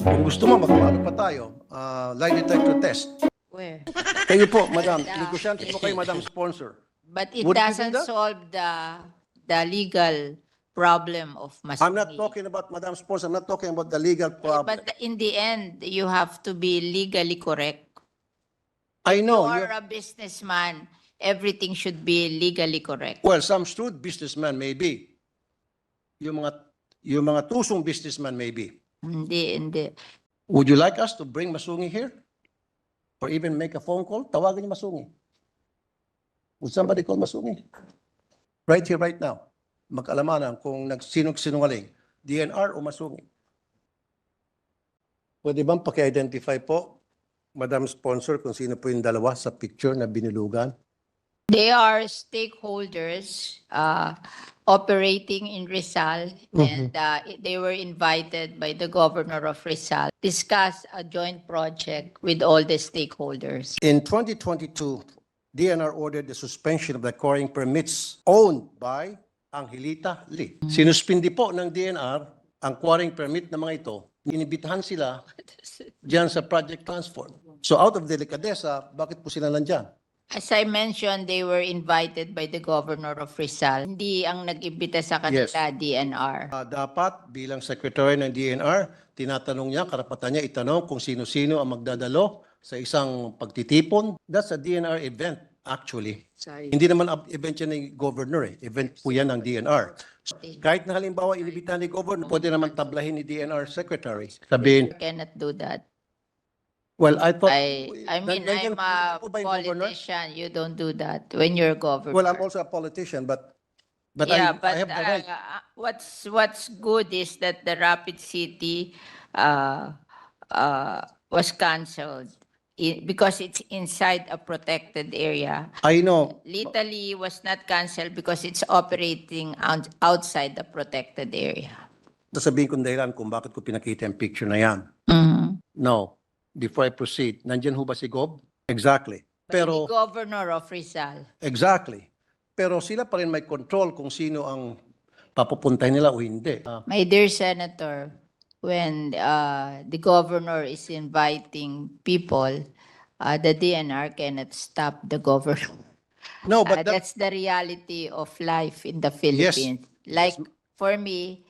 Kung gusto mo, mag-ano pa tayo, lie detector test. Where? Kayo po, madam. Negosyante po kayo, madam sponsor. But it Would you do doesn't that? solve the legal problem of Masumi. I'm not talking about madam sponsor. I'm not talking about the legal problem. But in the end, you have to be legally correct. I know. You are a businessman. Everything should be legally correct. Well, some shrewd businessman maybe. Yung mga tusong businessman maybe. Hindi. Would you like us to bring Masungi here? Or even make a phone call? Tawagan niyo Masungi. Would somebody call Masungi? Right here, right now. Mag-alamanan kung sinungaling, DNR o Masungi. Pwede bang paki-identify po, Madam Sponsor, kung sino po yung dalawa sa picture na binilugan? They are stakeholders operating in Rizal, and they were invited by the governor of Rizal to discuss a joint project with all the stakeholders. In 2022, DNR ordered the suspension of the quarrying permits owned by Angelita Lee. Sinuspindi po ng DNR ang quarrying permit na mga ito. Inibitahan sila diyan sa Project Transform. So out of delicadeza, bakit po sila nandyan? As I mentioned, they were invited by the governor of Rizal. Hindi ang nag-imbita sa kanila, DNR. Dapat bilang secretary ng DNR, tinatanong niya, karapatan niya itanong kung sino-sino ang magdadalo sa isang pagtitipon. That's a DNR event actually. Sorry. Hindi naman event yan ng governor Event po yan ng DNR. So, kahit na halimbawa inibitahan ni governor, pwede naman tablahin ni DNR secretary. Sabihin, You cannot do that. well, I thought... I mean, I'm a politician. You don't do that when you're governor. Well, I'm also a politician, but yeah, I have the right. What's good is that the Rapid City was canceled because it's inside a protected area. I know. Little was not canceled because it's operating outside the protected area. Sasabihin kong dahilan kung bakit ko pinakita yung picture na yan. No. Before I proceed, nandyan ho ba si Gob? Exactly. Pero, The governor of Rizal. exactly. Pero sila pa rin may control kung sino ang papupuntahin nila o hindi. My dear Senator, when the governor is inviting people, the DNR cannot stop the governor. No, but That's the reality of life in the Philippines. Like for me,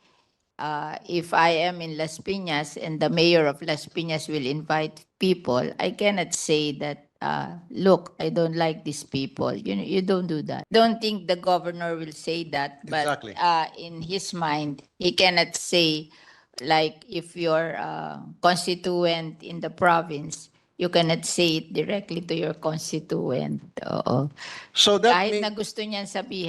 if I am in Las Piñas and the mayor of Las Piñas will invite people, I cannot say that, look, I don't like these people. You don't do that. Don't think the governor will say that, but Exactly. In his mind, he cannot say, like if you're a constituent in the province, you cannot say it directly to your constituent. Oo. so that Kahit means na gusto niyan sabihin.